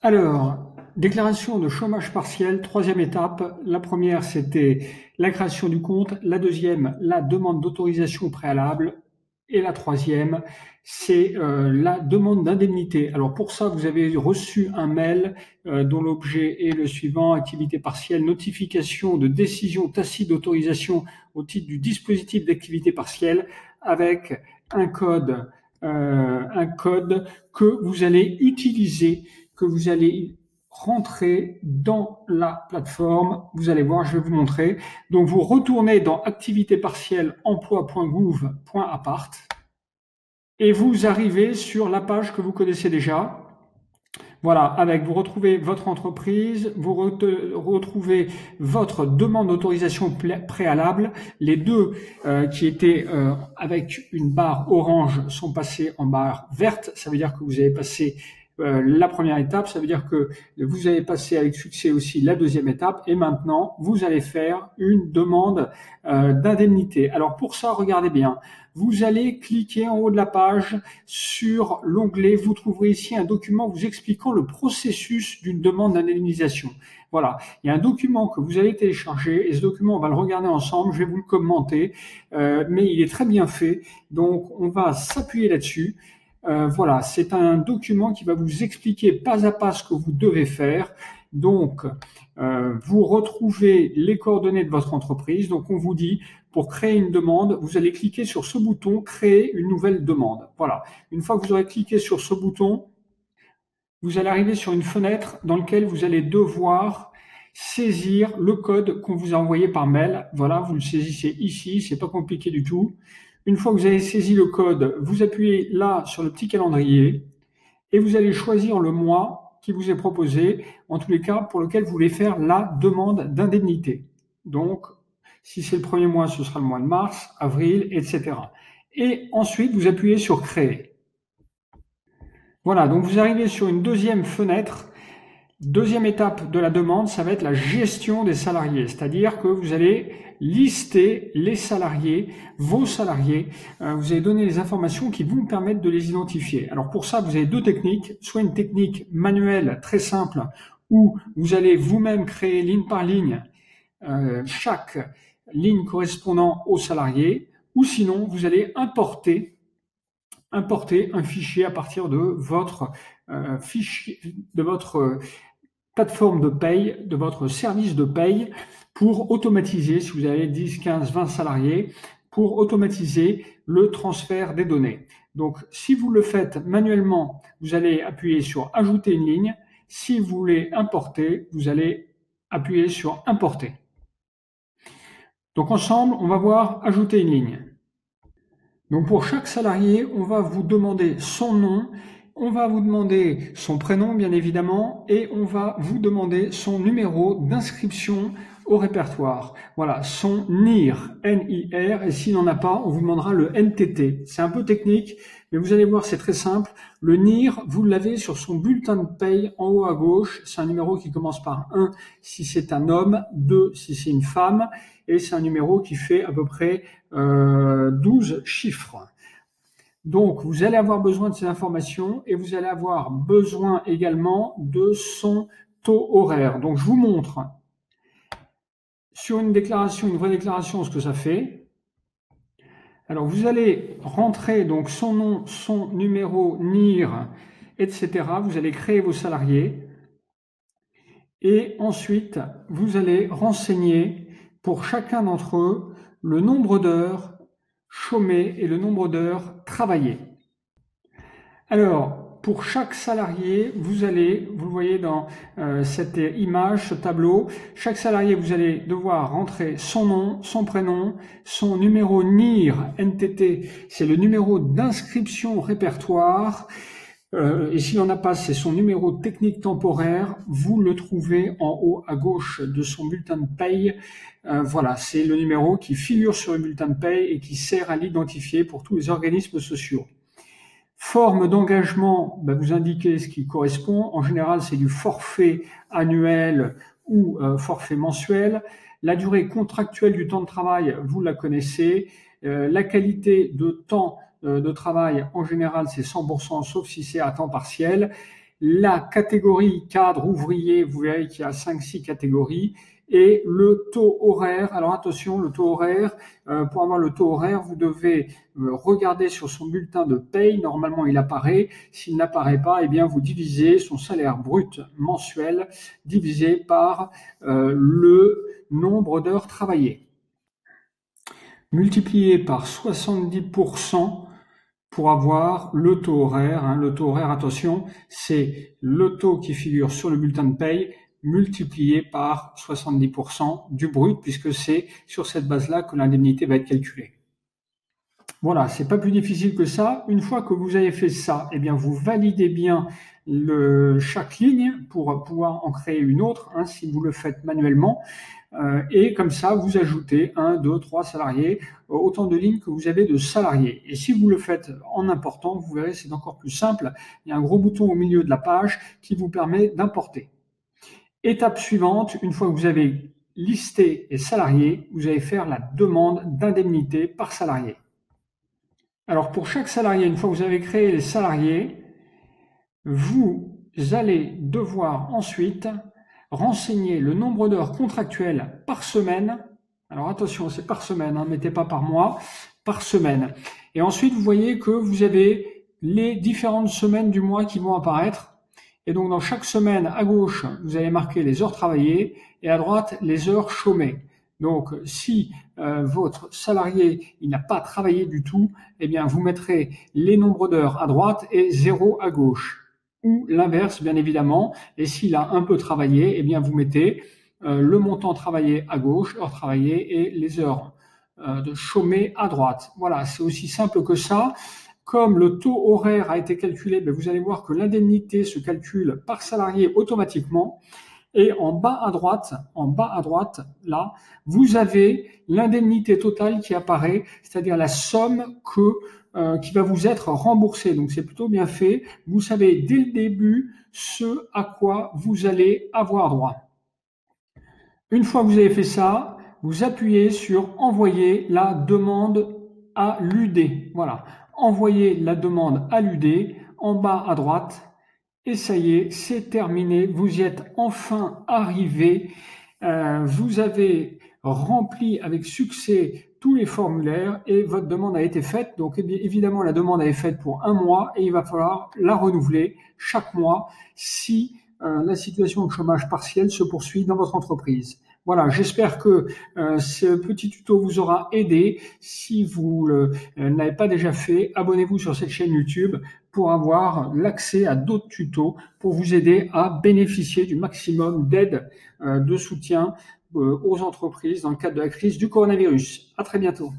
Alors, déclaration de chômage partiel, troisième étape. La première, c'était la création du compte. La deuxième, la demande d'autorisation préalable. Et la troisième, c'est la demande d'indemnité. Alors pour ça, vous avez reçu un mail dont l'objet est le suivant: activité partielle, notification de décision tacite d'autorisation au titre du dispositif d'activité partielle, avec un code que vous allez utiliser, que vous allez rentrer dans la plateforme. Vous allez voir, je vais vous montrer. Donc, vous retournez dans activité partielle emploi.gouv.appart et vous arrivez sur la page que vous connaissez déjà. Voilà, vous retrouvez votre entreprise, vous retrouvez votre demande d'autorisation préalable. Les deux qui étaient avec une barre orange sont passés en barre verte. Ça veut dire que vous avez passé la première étape. Ça veut dire que vous avez passé avec succès aussi la deuxième étape. Et maintenant, vous allez faire une demande d'indemnité. Alors pour ça, regardez bien. Vous allez cliquer en haut de la page sur l'onglet. Vous trouverez ici un document vous expliquant le processus d'une demande d'indemnisation. Voilà, il y a un document que vous allez télécharger et ce document, on va le regarder ensemble. Je vais vous le commenter, mais il est très bien fait. Donc, on va s'appuyer là-dessus. Voilà, c'est un document qui va vous expliquer pas à pas ce que vous devez faire. Donc, vous retrouvez les coordonnées de votre entreprise. Donc, on vous dit, pour créer une demande, vous allez cliquer sur ce bouton « Créer une nouvelle demande ». Voilà. Une fois que vous aurez cliqué sur ce bouton, vous allez arriver sur une fenêtre dans laquelle vous allez devoir saisir le code qu'on vous a envoyé par mail. Voilà, vous le saisissez ici, c'est pas compliqué du tout. Une fois que vous avez saisi le code, vous appuyez là sur le petit calendrier et vous allez choisir le mois qui vous est proposé, en tous les cas pour lequel vous voulez faire la demande d'indemnité. Donc, si c'est le premier mois, ce sera le mois de mars, avril, etc. Et ensuite, vous appuyez sur Créer. Voilà, donc vous arrivez sur une deuxième fenêtre. Deuxième étape de la demande, ça va être la gestion des salariés. C'est-à-dire que vous allez lister les salariés, vos salariés. Vous allez donner les informations qui vont permettre de les identifier. Alors pour ça, vous avez deux techniques. Soit une technique manuelle très simple où vous allez vous-même créer ligne par ligne chaque ligne correspondant au salarié, ou sinon vous allez importer un fichier à partir de votre plateforme de paye, de votre service de paye, pour automatiser, si vous avez 10, 15, 20 salariés, pour automatiser le transfert des données. Donc, si vous le faites manuellement, vous allez appuyer sur « Ajouter une ligne ». Si vous voulez importer, vous allez appuyer sur « Importer ». Donc, ensemble, on va voir « Ajouter une ligne ». Donc, pour chaque salarié, on va vous demander son nom, on va vous demander son prénom, bien évidemment, et on va vous demander son numéro d'inscription au répertoire. Voilà, son NIR, N-I-R, et s'il n'en a pas, on vous demandera le NTT. C'est un peu technique, mais vous allez voir, c'est très simple. Le NIR, vous l'avez sur son bulletin de paye en haut à gauche. C'est un numéro qui commence par 1 si c'est un homme, 2 si c'est une femme, et c'est un numéro qui fait à peu près 12 chiffres. Donc, vous allez avoir besoin de ces informations et vous allez avoir besoin également de son taux horaire. Donc, je vous montre sur une déclaration, une vraie déclaration, ce que ça fait. Alors, vous allez rentrer donc son nom, son numéro, NIR, etc. Vous allez créer vos salariés. Et ensuite, vous allez renseigner pour chacun d'entre eux le nombre d'heures chômées et le nombre d'heures travaillées. Alors, pour chaque salarié, vous le voyez dans cette image, ce tableau, chaque salarié, vous allez devoir rentrer son nom, son prénom, son numéro NIR, NTT, c'est le numéro d'inscription au répertoire. Et s'il n'en a pas, c'est son numéro technique temporaire. Vous le trouvez en haut à gauche de son bulletin de paye. Voilà, c'est le numéro qui figure sur le bulletin de paye et qui sert à l'identifier pour tous les organismes sociaux. Forme d'engagement, vous indiquez ce qui correspond. En général, c'est du forfait annuel ou forfait mensuel. La durée contractuelle du temps de travail, vous la connaissez. La qualité de temps de travail, en général, c'est 100%, sauf si c'est à temps partiel. la catégorie cadre ouvrier, vous verrez qu'il y a 5-6 catégories, et le taux horaire. Alors attention, le taux horaire, pour avoir le taux horaire, vous devez regarder sur son bulletin de paye. Normalement, il apparaît. S'il n'apparaît pas, eh bien, vous divisez son salaire brut mensuel divisé par le nombre d'heures travaillées. Multiplié par 70% pour avoir le taux horaire. Le taux horaire, attention, c'est le taux qui figure sur le bulletin de paye multiplié par 70% du brut, puisque c'est sur cette base-là que l'indemnité va être calculée. Voilà, c'est pas plus difficile que ça. Une fois que vous avez fait ça, eh bien, vous validez bien chaque ligne pour pouvoir en créer une autre, si vous le faites manuellement. Et comme ça, vous ajoutez 1, 2, 3 salariés, autant de lignes que vous avez de salariés. Et si vous le faites en important, vous verrez, c'est encore plus simple. Il y a un gros bouton au milieu de la page qui vous permet d'importer. Étape suivante, une fois que vous avez listé les salariés, vous allez faire la demande d'indemnité par salarié. Alors pour chaque salarié, une fois que vous avez créé les salariés, vous allez devoir ensuite renseigner le nombre d'heures contractuelles par semaine. Alors attention, c'est par semaine, mettez pas par mois, par semaine. Et ensuite, vous voyez que vous avez les différentes semaines du mois qui vont apparaître. Et donc, dans chaque semaine, à gauche, vous allez marquer les heures travaillées et à droite, les heures chômées. Donc, si votre salarié il n'a pas travaillé du tout, eh bien, vous mettrez les nombres d'heures à droite et 0 à gauche. Ou l'inverse, bien évidemment. Et s'il a un peu travaillé, eh bien, vous mettez le montant travaillé à gauche, heures travaillées, et les heures de chômées à droite. Voilà, c'est aussi simple que ça. Comme le taux horaire a été calculé, vous allez voir que l'indemnité se calcule par salarié automatiquement. Et en bas à droite, là, vous avez l'indemnité totale qui apparaît, c'est-à-dire la somme qui va vous être remboursée. Donc c'est plutôt bien fait. Vous savez dès le début ce à quoi vous allez avoir droit. Une fois que vous avez fait ça, vous appuyez sur envoyer la demande à l'UD. Voilà. Envoyez la demande à l'UD en bas à droite et ça y est, c'est terminé. Vous y êtes enfin arrivé. Vous avez rempli avec succès tous les formulaires et votre demande a été faite. Donc évidemment, la demande a été faite pour 1 mois et il va falloir la renouveler chaque mois si la situation de chômage partiel se poursuit dans votre entreprise. Voilà, j'espère que ce petit tuto vous aura aidé. Si vous n'avez pas déjà fait, abonnez-vous sur cette chaîne YouTube pour avoir l'accès à d'autres tutos pour vous aider à bénéficier du maximum d'aide, de soutien aux entreprises dans le cadre de la crise du coronavirus. À très bientôt.